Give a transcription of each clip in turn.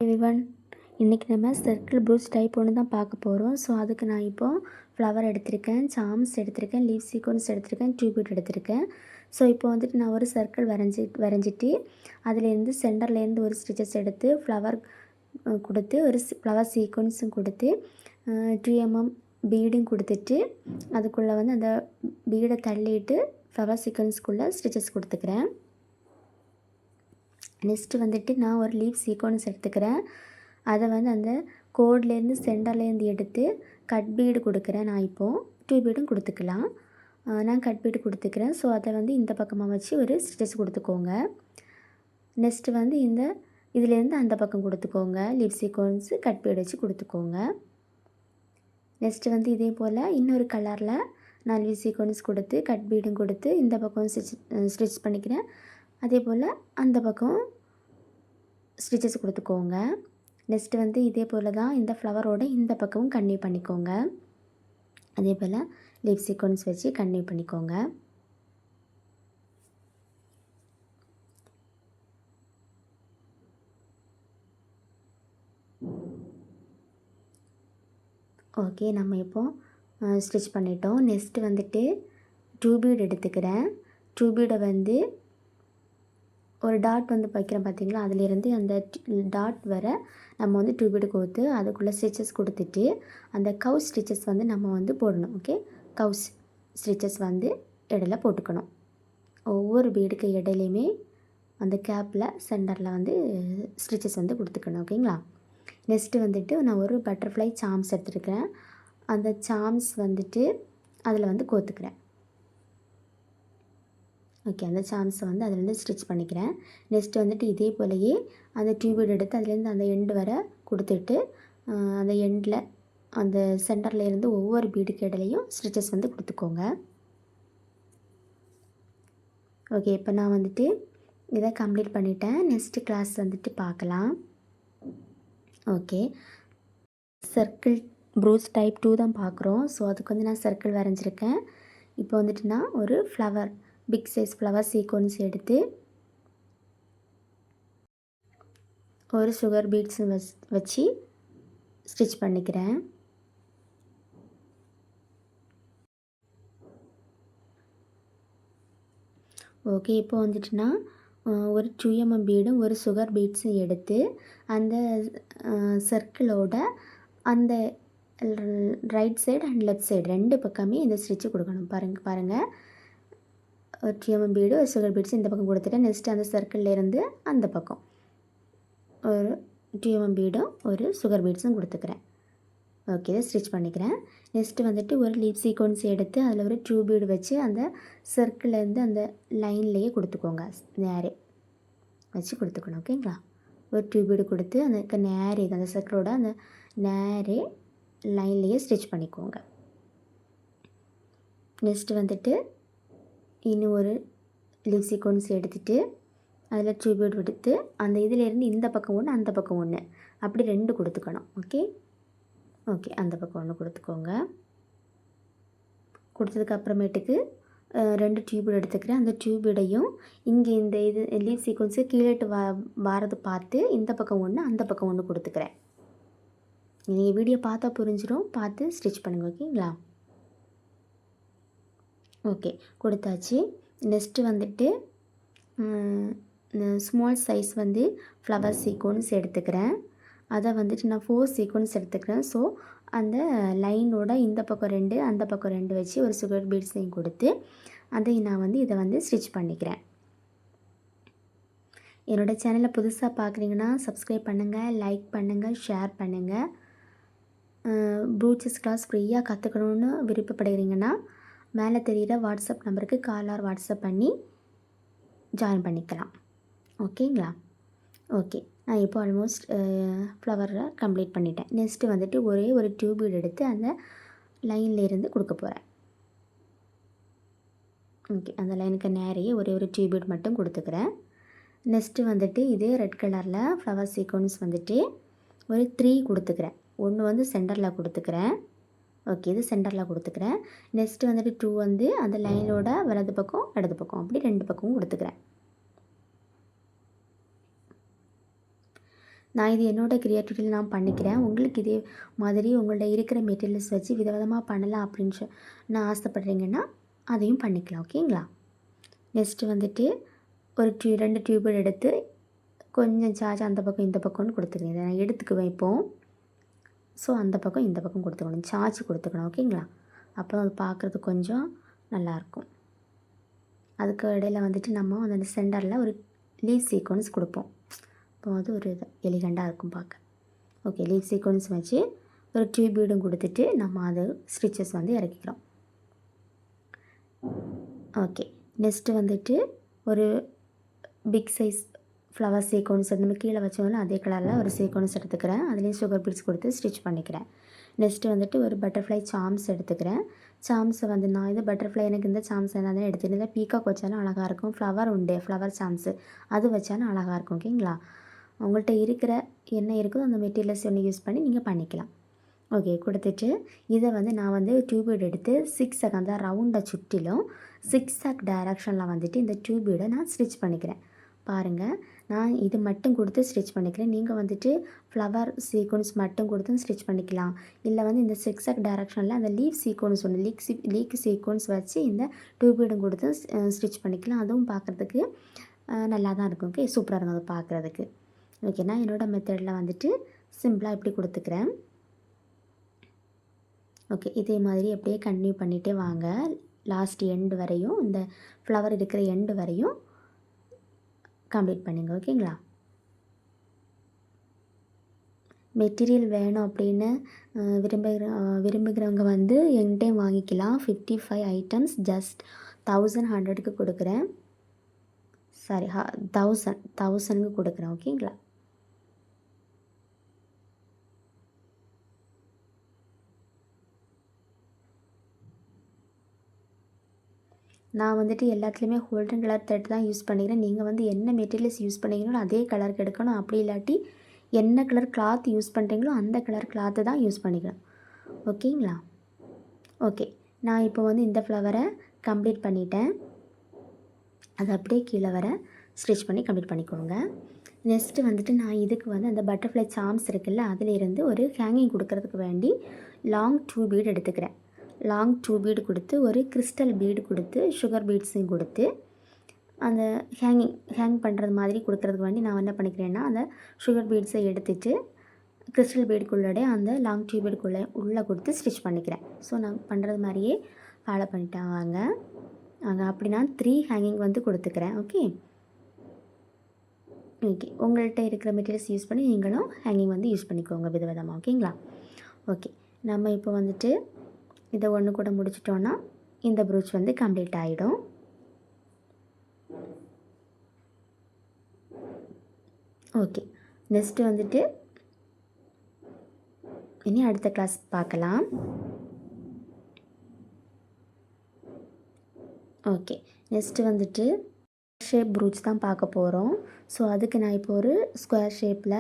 Everyone, இன்றைக்கி நம்ம circle brooch type ஒன்று தான் பார்க்க போகிறோம். ஸோ அதுக்கு நான் இப்போது ஃப்ளவர் எடுத்திருக்கேன், சாம்ஸ் எடுத்திருக்கேன், லீஃப் சீக்வன்ஸ் எடுத்திருக்கேன், டியூபிட் எடுத்திருக்கேன். ஸோ இப்போ வந்துட்டு நான் ஒரு சர்க்கிள் வரைஞ்சிட்டு அதுலேருந்து சென்டர்லேருந்து ஒரு ஸ்டிச்சஸ் எடுத்து ஃப்ளவர் கொடுத்து ஒரு ஃப்ளவர் சீக்வன்ஸும் கொடுத்து 2mm பீடும் கொடுத்துட்டு அதுக்குள்ளே வந்து அந்த பீடை தள்ளிட்டு ஃப்ளவர் சீக்வன்ஸ்க்குள்ளே ஸ்டிச்சஸ் கொடுத்துக்கிறேன். நெக்ஸ்ட்டு வந்துட்டு நான் ஒரு லீஃப் சீக்வன்ஸ் எடுத்துக்கிறேன். அதை வந்து அந்த கோட்லேருந்து சென்டர்லேருந்து எடுத்து கட் பீடு கொடுக்குறேன். நான் இப்போது 2 பீடும் கொடுத்துக்கலாம். நான் கட் பீடு கொடுத்துக்கிறேன். ஸோ அதை வந்து இந்த பக்கமாக வச்சு ஒரு ஸ்டிச்சஸ் கொடுத்துக்கோங்க. நெக்ஸ்ட்டு வந்து இதுலேருந்து அந்த பக்கம் கொடுத்துக்கோங்க. லீஃப் சீக்வன்ஸு கட் பீடு வச்சு கொடுத்துக்கோங்க. நெக்ஸ்ட்டு வந்து இதே போல் இன்னொரு கலரில் நான் லீஃப் சீக்வன்ஸ் கொடுத்து கட் பீடும் கொடுத்து இந்த பக்கம் ஸ்டிச் பண்ணிக்கிறேன். அதே போல் அந்த பக்கம் ஸ்டிச்சஸ் கொடுத்துக்கோங்க. நெக்ஸ்ட்டு வந்து இதே போல் தான் இந்த ஃப்ளவரோட இந்த பக்கமும் கன்டினியூ பண்ணிக்கோங்க. அதே போல் லீஃப் சீக்வன்ஸ் வச்சு கன்டினியூ பண்ணிக்கோங்க. ஓகே, நம்ம இப்போது ஸ்டிச் பண்ணிட்டோம். நெக்ஸ்ட்டு வந்துட்டு 2 பீட் எடுத்துக்கிறேன். 2 பீடை வந்து ஒரு டாட் வந்து வைக்கிறேன் பார்த்திங்களா, அதிலேருந்து அந்த டாட் வர நம்ம வந்து 2 பீடு கோர்த்து அதுக்குள்ளே ஸ்டிச்சஸ் கொடுத்துட்டு அந்த கவ் ஸ்டிச்சஸ் வந்து நம்ம வந்து போடணும். ஓகே, கவுஸ் ஸ்டிச்சஸ் வந்து இடையில போட்டுக்கணும். ஒவ்வொரு பீடுக்கு இடையிலையுமே அந்த கேப்பில் சென்டரில் வந்து ஸ்டிச்சஸ் வந்து கொடுத்துக்கணும். ஓகேங்களா. நெக்ஸ்ட்டு வந்துட்டு நான் ஒரு பட்டர்ஃப்ளை சாம்ஸ் எடுத்துருக்கிறேன். அந்த சாம்ஸ் வந்துட்டு அதில் வந்து கோர்த்துக்கிறேன். ஓகே, அந்த சாம்ஸை வந்து அதிலேருந்து ஸ்டிச் பண்ணிக்கிறேன். நெக்ஸ்ட்டு வந்துட்டு இதே போலயே அந்த டியூபீட் எடுத்து அதுலேருந்து அந்த எண்டு வர கொடுத்துட்டு அந்த எண்டில் அந்த சென்டர்லேருந்து ஒவ்வொரு பீடுக்கு இடையிலையும் ஸ்டிச்சஸ் வந்து கொடுத்துக்கோங்க. ஓகே, இப்போ நான் வந்துட்டு இதை கம்ப்ளீட் பண்ணிட்டேன். நெக்ஸ்ட்டு கிளாஸ் வந்துட்டு பார்க்கலாம். ஓகே, சர்க்கிள் ப்ரூச் டைப் 2 தான் பார்க்குறோம். ஸோ அதுக்கு வந்து நான் சர்க்கிள் வரைஞ்சிருக்கேன். இப்போ வந்துட்டு நான் ஒரு flower big size flower sequence எடுத்து ஒரு சுகர் பீட்ஸ் வச்சு ஸ்டிச் பண்ணிக்கிறேன். ஓகே, இப்போ வந்துட்டுனா ஒரு 2mm பீடும் ஒரு சுகர் பீட்ஸும் எடுத்து அந்த சர்க்கிளோட அந்த right side and left side 2 பக்கமே இந்த ஸ்டிச்சு கொடுக்கணும். பாருங்கள் ஒரு 2mm பீடு ஒரு சுகர் பீட்ஸ் இந்த பக்கம் கொடுத்துட்டேன். நெக்ஸ்ட்டு அந்த சர்க்கிள்லேருந்து அந்த பக்கம் ஒரு 2mm பீடும் ஒரு சுகர் பீட்ஸும் கொடுத்துக்கிறேன். ஓகே, இதை ஸ்டிச் பண்ணிக்கிறேன். நெக்ஸ்ட்டு வந்துட்டு ஒரு லீஃப் சீக்வன்ஸ் எடுத்து அதில் ஒரு 2 பீடு வச்சு அந்த சர்க்கிள்லேருந்து அந்த லைன்லேயே கொடுத்துக்கோங்க. நேரே வச்சு கொடுத்துக்கணும். ஓகேங்களா. ஒரு 2 பீடு கொடுத்து அந்த நேரே அந்த சர்க்கிளோட அந்த நேரே லைன்லேயே ஸ்டிச் பண்ணிக்கோங்க. நெக்ஸ்ட்டு வந்துட்டு இன்னும் ஒரு லீஃப் சீக்வன்ஸ் எடுத்துகிட்டு அதில் 2 பீட் எடுத்து அந்த இதிலேருந்து இந்த பக்கம் ஒன்று அந்த பக்கம் ஒன்று அப்படி 2 கொடுத்துக்கணும். ஓகே, அந்த பக்கம் ஒன்று கொடுத்துக்கோங்க. கொடுத்ததுக்கப்புறமேட்டுக்கு 2 டியூபீடு எடுத்துக்கிறேன். அந்த டியூபீடையும் இங்கே இந்த லீஃப் சீக்வன்ஸு கீழேட்டு வாரது பார்த்து இந்த பக்கம் ஒன்று அந்த பக்கம் ஒன்று கொடுத்துக்கிறேன். நீங்கள் வீடியோ பார்த்தா புரிஞ்சிடும், பார்த்து ஸ்டிச் பண்ணுங்கள். ஓகேங்களா. ஓகே, கொடுத்தாச்சு. நெக்ஸ்ட்டு வந்துட்டு ஸ்மால் சைஸ் வந்து ஃப்ளவர் சீக்வன்ஸ் எடுத்துக்கிறேன். அதை வந்துட்டு நான் 4 சீக்வன்ஸ் எடுத்துக்கிறேன். ஸோ அந்த லைனோட இந்த பக்கம் 2 அந்த பக்கம் 2 வச்சு ஒரு சுகர் பீட்ஸையும் கொடுத்து அதை நான் வந்து இதை வந்து ஸ்டிச் பண்ணிக்கிறேன். என்னோடய சேனலை புதுசாக பார்க்குறீங்கன்னா சப்ஸ்கிரைப் பண்ணுங்கள், லைக் பண்ணுங்கள், ஷேர் பண்ணுங்கள். ப்ரூச்சஸ் கிளாஸ் ஃப்ரீயாக கற்றுக்கணுன்னு விருப்பப்படுகிறீங்கன்னா மேலே தெரிகிற வாட்ஸ்அப் நம்பருக்கு கால் ஆர் வாட்ஸ்அப் பண்ணி ஜாயின் பண்ணிக்கலாம். ஓகேங்களா. ஓகே, நான் இப்போ ஆல்மோஸ்ட் ஃப்ளவரை கம்ப்ளீட் பண்ணிட்டேன். நெக்ஸ்ட்டு வந்துட்டு ஒரே ஒரு டியூபீட் எடுத்து அந்த லைன்லேருந்து கொடுக்க போகிறேன். ஓகே, அந்த லைனுக்கு நேரையே ஒரே ஒரு டியூபீட் மட்டும் கொடுத்துக்கிறேன். நெக்ஸ்ட்டு வந்துட்டு இதே ரெட் கலரில் ஃப்ளவர் சீக்வன்ஸ் வந்துட்டு ஒரு 3 கொடுத்துக்கிறேன். ஒன்று வந்து சென்டரில் கொடுத்துக்கிறேன். ஓகே, இது சென்டரில் கொடுத்துக்கிறேன். நெக்ஸ்ட்டு வந்துட்டு 2 வந்து அந்த லைனோட வலது பக்கம் இடது பக்கம் அப்படி 2 பக்கமும் கொடுத்துக்கிறேன். நான் இது என்னோடய க்ரியேட்டிவிட்டியில் நான் பண்ணிக்கிறேன். உங்களுக்கு இதே மாதிரி உங்கள்ட்ட இருக்கிற மெட்டீரியல்ஸ் வச்சு விதவிதமாக பண்ணலாம் அப்படின்னு நான் ஆசைப்பட்றீங்கன்னா அதையும் பண்ணிக்கலாம். ஓகேங்களா? நெக்ஸ்ட்டு வந்துட்டு ஒரு 2 டியூப் எடுத்து கொஞ்சம் சார்ஜ் அந்த பக்கம் இந்த பக்கம்னு கொடுத்துருங்க. இதை நான் எடுத்துக்குவேன் இப்போது. ஸோ அந்த பக்கம் இந்த பக்கம் கொடுத்துக்கணும், சார்ஜ் கொடுத்துக்கணும். ஓகேங்களா? அப்போ அது பார்க்குறதுக்கு கொஞ்சம் நல்லாயிருக்கும். அதுக்கு இடையில் வந்துட்டு நம்ம அந்த சென்டரில் ஒரு லீஃப் சீக்வன்ஸ் கொடுப்போம். இப்போ அது ஒரு எலிகண்டாக இருக்கும் பார்க்க. ஓகே, லீஃப் சீக்வன்ஸ் வச்சு ஒரு டியூப் பீடும் கொடுத்துட்டு நம்ம அது ஸ்டிச்சஸ் வந்து இறக்கிக்கிறோம். ஓகே, நெக்ஸ்ட்டு வந்துட்டு ஒரு பிக் சைஸ் ஃப்ளவர் சீக்வன்ஸ் நம்ம கீழே வச்சோம்னா அதே கலரில் ஒரு சீக்வன்ஸ் எடுத்துக்கிறேன். அதுலேயும் சுகர் பீட்ஸ் கொடுத்து ஸ்டிச் பண்ணிக்கிறேன். நெக்ஸ்ட்டு வந்துட்டு ஒரு பட்டர்ஃப்ளை சாம்ஸ் எடுத்துக்கிறேன். சாம்ஸை வந்து நான் இது பட்டர்ஃப்ளை எனக்கு இந்த சாம்ஸ் என்ன எடுத்துக்கிட்டு பீகாக் வச்சாலும் அழகாக இருக்கும். ஃப்ளவர் உண்டு, ஃப்ளவர் சாம்ஸு அது வச்சாலும் அழகாக இருக்கும். ஓகேங்களா? உங்கள்கிட்ட இருக்கிற என்ன இருக்குதோ அந்த மெட்டீரியல்ஸ் ஒன்று யூஸ் பண்ணி நீங்கள் பண்ணிக்கலாம். ஓகே, கொடுத்துட்டு இதை வந்து நான் வந்து டியூபீட் எடுத்து 6 அந்த ரவுண்டை சுற்றிலும் 6 டைரக்ஷனில் வந்துட்டு இந்த டியூபீடை நான் ஸ்டிச் பண்ணிக்கிறேன். பாருங்கள், நான் இது மட்டும் கொடுத்து ஸ்டிச் பண்ணிக்கிறேன். நீங்கள் வந்துட்டு ஃப்ளவர் சீக்வன்ஸ் மட்டும் கொடுத்து ஸ்டிச் பண்ணிக்கலாம். இல்லை வந்து இந்த 6 டைரக்ஷனில் அந்த லீஃப் சீக்வன்ஸ் ஒன்று லீக் சீக்வன்ஸ் வச்சு இந்த டியூபீடும் கொடுத்து ஸ்டிச் பண்ணிக்கலாம். அதுவும் பார்க்குறதுக்கு நல்லா தான் இருக்கும். ஓகே, சூப்பராக இருக்கும் அது பார்க்குறதுக்கு. ஓகே, நான் என்னோடய மெத்தடில் வந்துட்டு சிம்பிளாக இப்படி கொடுத்துக்கிறேன். ஓகே, இதே மாதிரி அப்படியே கண்டினியூ பண்ணிகிட்டே வாங்க. லாஸ்ட் எண்டு வரையும், இந்த ஃப்ளவர் இருக்கிற எண்டு வரையும் கம்ப்ளீட் பண்ணுங்க. ஓகேங்களா? மெட்டீரியல் வேணும் அப்படின்னு விரும்புகிறவங்க வந்து என்கிட்டையும் வாங்கிக்கலாம். 55 ஐட்டம்ஸ் ஜஸ்ட் 1100க்கு கொடுக்குறேன். சாரி, 1000க்கு கொடுக்குறேன். ஓகேங்களா? நான் வந்துட்டு எல்லாத்துலேயுமே கோல்டன் கலர் த்ரெட் தான் யூஸ் பண்ணிக்கிறேன். நீங்கள் வந்து என்ன மெட்டீரியல்ஸ் யூஸ் பண்ணிக்கிறீங்களோ அதே கலருக்கு எடுக்கணும். அப்படி இல்லாட்டி என்ன கலர் கிளாத் யூஸ் பண்ணுறீங்களோ அந்த கலர் கிளாத்து தான் யூஸ் பண்ணிக்கலாம். ஓகேங்களா? ஓகே, நான் இப்போ வந்து இந்த ஃப்ளவரை கம்ப்ளீட் பண்ணிட்டேன். அது அப்படியே கீழே வர ஸ்டிச் பண்ணி கம்ப்ளீட் பண்ணிக்கோங்க. நெக்ஸ்ட்டு வந்துட்டு நான் இதுக்கு வந்து அந்த பட்டர்ஃப்ளை சாம்ஸ் இருக்குல்ல, அதிலேருந்து ஒரு ஹேங்கிங் கொடுக்கறதுக்கு வேண்டி லாங் 2 பீட் எடுத்துக்கிறேன். லாங் 2 பீடு கொடுத்து ஒரு கிறிஸ்டல் பீடு கொடுத்து சுகர் பீட்ஸையும் கொடுத்து அந்த ஹேங் பண்ணுறது மாதிரி கொடுக்குறதுக்கு வேண்டி நான் என்ன பண்ணிக்கிறேன்னா அந்த சுகர் பீட்ஸை எடுத்துகிட்டு கிறிஸ்டல் பீடுக்குள்ளே அந்த லாங் 2 பீடுக்குள்ளே உள்ளே கொடுத்து ஸ்டிச் பண்ணிக்கிறேன். ஸோ நான் பண்ணுறது மாதிரியே ஃபாலோ பண்ணிட்டேன் வாங்க. அப்படி நான் 3 ஹேங்கிங் வந்து கொடுத்துக்கிறேன். ஓகே, உங்கள்கிட்ட இருக்கிற மெட்டீரியல்ஸ் யூஸ் பண்ணி நீங்களும் ஹேங்கிங் வந்து யூஸ் பண்ணிக்கோங்க விதவிதமாக. ஓகேங்களா? ஓகே, நம்ம இப்போ வந்துட்டு இதை ஒன்று கூட முடிச்சிட்டோன்னா இந்த ப்ரூச் வந்து கம்ப்ளீட் ஆகிடும். ஓகே, நெக்ஸ்ட்டு வந்துட்டு இனி அடுத்த கிளாஸ் பார்க்கலாம். ஓகே, நெக்ஸ்ட்டு வந்துட்டு ஷேப் ப்ரூச் தான் பார்க்க போகிறோம். ஸோ அதுக்கு நான் இப்போ ஒரு ஸ்கொயர் ஷேப்பில்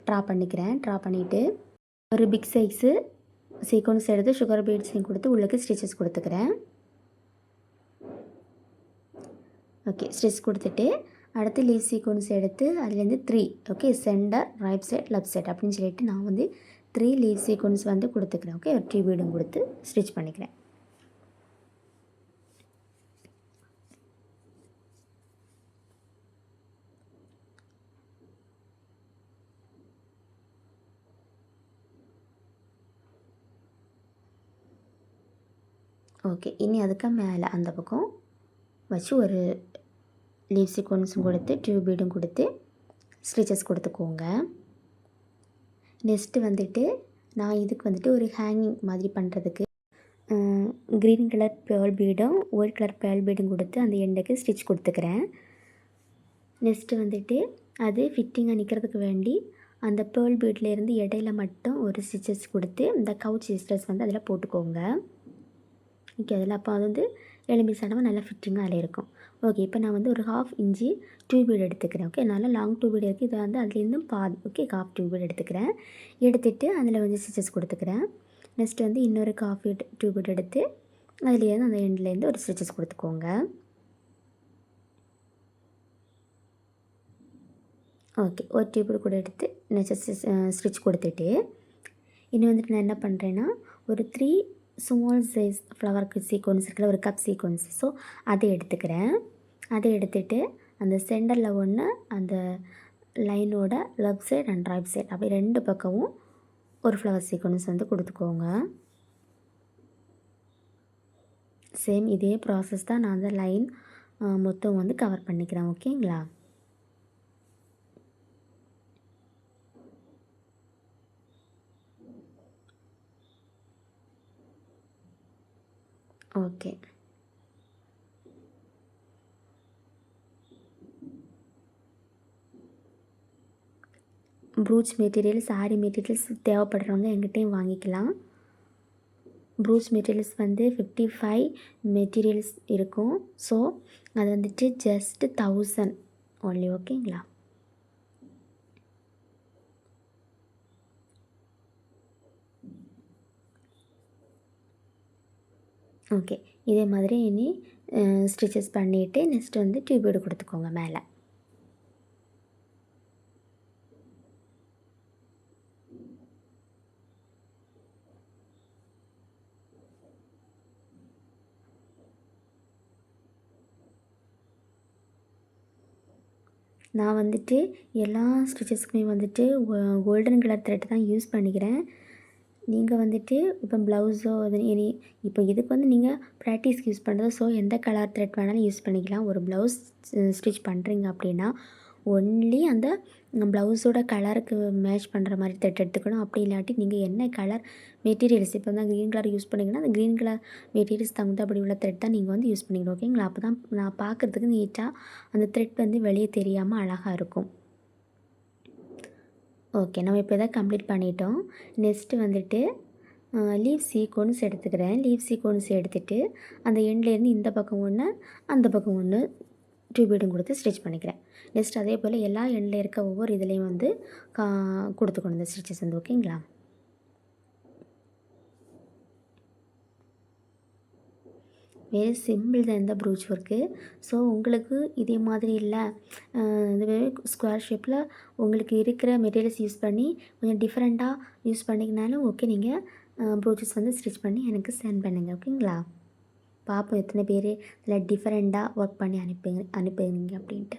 ட்ரா பண்ணிவிட்டு ஒரு பிக் சைஸு சீக்வன்ஸ் எடுத்து சுகர் பீட்ஸையும் கொடுத்து உள்ளுக்கு ஸ்டிச்சஸ் கொடுத்துக்கிறேன். ஓகே, ஸ்டிச் கொடுத்துட்டு அடுத்து லீஃப் சீக்வன்ஸ் எடுத்து அதுலேருந்து 3 okay centre right side left side அப்படின்னு சொல்லிட்டு நான் வந்து 3 லீஃப் சீக்வன்ஸ் வந்து கொடுத்துக்கிறேன். ஓகே, ஒரு ட்ரீ பீடும் கொடுத்து ஸ்டிச் பண்ணிக்கிறேன். ஓகே, இனி அதுக்கு மேலே அந்த பக்கம் வச்சு ஒரு லீஃப் சீக்வன்ஸும் கொடுத்து டியூப் பீடும் கொடுத்து ஸ்டிச்சஸ் கொடுத்துக்கோங்க. நெக்ஸ்ட்டு வந்துட்டு நான் இதுக்கு வந்துட்டு ஒரு ஹேங்கிங் மாதிரி பண்ணுறதுக்கு க்ரீன் கலர் பேர்ல் பீடும் ஒயிட் கலர் பேர்ல் பீடும் கொடுத்து அந்த எண்டுக்கு ஸ்டிச் கொடுத்துக்கிறேன். நெக்ஸ்ட்டு வந்துட்டு அது ஃபிட்டிங்காக நிற்கிறதுக்கு வேண்டி அந்த பேர்ல் பீட்லேருந்து இடையில மட்டும் ஒரு ஸ்டிச்சஸ் கொடுத்து இந்த கவுச் ஸ்டிச்சஸ் வந்து அதில் போட்டுக்கோங்க. ஓகே, அதில் அப்போ அது வந்து எலும்பி சடமாக நல்லா ஃபிட்டிங்காக அதில் இருக்கும். ஓகே, இப்போ நான் வந்து ஒரு 1/2 இன்ச்சு டியூப் பீட் எடுத்துக்கிறேன். ஓகே, அதனால் லாங் டியூப் பீட் இருக்குது. இதை வந்து அதுலேருந்து பாதி ஓகே 1/2 டியூப் பீட் எடுத்துக்கிறேன். எடுத்துகிட்டு அதில் வந்து ஸ்டிச்சஸ் கொடுத்துக்கிறேன். நெக்ஸ்ட் வந்து இன்னொரு 1/2 டியூப் பீட் எடுத்து அதுலேருந்து அந்த எண்ட்லேருந்து ஒரு ஸ்டிச்சஸ் கொடுத்துக்கோங்க. ஓகே, ஒரு டியூப் கூட எடுத்து நெக்ஸ்ட் ஸ்டிச் கொடுத்துட்டு, இன்னும் வந்துட்டு நான் என்ன பண்ணுறேன்னா, ஒரு 3 ஸ்மால் சைஸ் ஃப்ளவருக்கு சீக்வன்ஸ் இருக்குல்ல, ஒரு கப் சீக்வன்ஸ். ஸோ அதை எடுத்துக்கிறேன். அதை எடுத்துகிட்டு அந்த சென்டரில் ஒன்று, அந்த லைனோட left side and right side அப்படி 2 பக்கமும் ஒரு ஃப்ளவர் சீக்வன்ஸ் வந்து கொடுத்துக்கோங்க. சேம் இதே ப்ராசஸ் தான் நான் அந்த லைன் மொத்தம் வந்து கவர் பண்ணிக்கிறேன். ஓகேங்களா? Okay. Brooch material, sari materials தேவைப்படுறவங்க எங்கிட்டையும் வாங்கிக்கலாம். ப்ரூச் மெட்டீரியல்ஸ் வந்து 55 மெட்டீரியல்ஸ் இருக்கும். ஸோ அது வந்துட்டு ஜஸ்ட் 1000 ஒன்லி. ஓகேங்களா? ஓகே, இதே மாதிரி இனி ஸ்டிச்சஸ் பண்ணிவிட்டு நெக்ஸ்ட் வந்து டியூபோடு கொடுத்துக்கோங்க மேலே. நான் வந்துட்டு எல்லா ஸ்டிச்சஸ்க்குமே வந்துட்டு கோல்டன் கலர் த்ரெட் தான் யூஸ் பண்ணிக்கிறேன். நீங்கள் வந்துட்டு இப்போ ப்ளவுஸோ அது இப்போ இதுக்கு வந்து நீங்கள் ப்ராக்டிஸ்க்கு யூஸ் பண்ணுறது. ஸோ எந்த கலர் த்ரெட் வேணாலும் யூஸ் பண்ணிக்கலாம். ஒரு ப்ளவுஸ் ஸ்டிச் பண்ணுறீங்க அப்படின்னா ஒன்லி அந்த ப்ளவுஸோட கலருக்கு மேட்ச் பண்ணுற மாதிரி த்ரெட் எடுத்துக்கணும். அப்படி இல்லாட்டி நீங்கள் என்ன கலர் மெட்டீரியல்ஸ் இப்போ வந்து க்ரீன் கலர் யூஸ் பண்ணிங்கன்னா அந்த க்ரீன் கலர் மெட்டீரியல்ஸ் தகுந்தபடி உள்ள த்ரெட் தான் நீங்கள் வந்து யூஸ் பண்ணிக்கணும். ஓகேங்களா? அப்போ தான் நான் பார்க்குறதுக்கு நீட்டாக அந்த த்ரெட் வந்து வெளியே தெரியாமல் அழகாக இருக்கும். ஓகே, நம்ம இப்போ இதை கம்ப்ளீட் பண்ணிட்டோம். நெக்ஸ்ட்டு வந்துட்டு லீவ் சீக்வன்ஸ் எடுத்துக்கிறேன். லீவ் சீக்வன்ஸ் எடுத்துகிட்டு அந்த எண்ட்லேருந்து இந்த பக்கம் ஒன்று, அந்த பக்கம் ஒன்று டியூபீடும் கொடுத்து ஸ்டிச் பண்ணிக்கிறேன். நெக்ஸ்ட் அதே போல் எல்லா எண்ணில் இருக்க ஒவ்வொரு இதுலேயும் வந்து கொடுத்துக்கணும் இந்த ஸ்டிச்சஸ் வந்து. ஓகேங்களா? வெரி சிம்பிள் தான் இந்த ப்ரூச் ஒர்க்கு. ஸோ உங்களுக்கு இதே மாதிரி இல்லை இது ஸ்கொயர் ஷேப்பில் உங்களுக்கு இருக்கிற மெட்டீரியல்ஸ் யூஸ் பண்ணி கொஞ்சம் டிஃப்ரெண்ட்டாக யூஸ் பண்ணிக்கினாலும் ஓகே. நீங்கள் ப்ரூச்சஸ் வந்து ஸ்டிச் பண்ணி எனக்கு சென்ட் பண்ணுங்கள். ஓகேங்களா? பார்ப்போம் எத்தனை பேர் இதில் டிஃப்ரெண்ட்டாக ஒர்க் பண்ணி அனுப்புங்க அப்படின்ட்டு.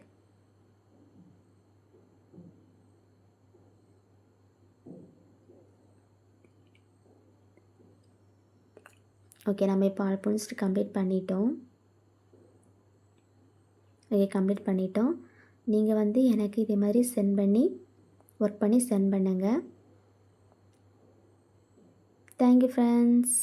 ஓகே, நம்ம இப்போ ஆல்மோஸ்ட் கம்ப்ளீட் பண்ணிட்டோம். ஓகே, கம்ப்ளீட் பண்ணிட்டோம். நீங்கள் வந்து எனக்கு இதே மாதிரி சென்ட் பண்ணி ஒர்க் பண்ணி சென்ட் பண்ணுங்கள். Thank you friends.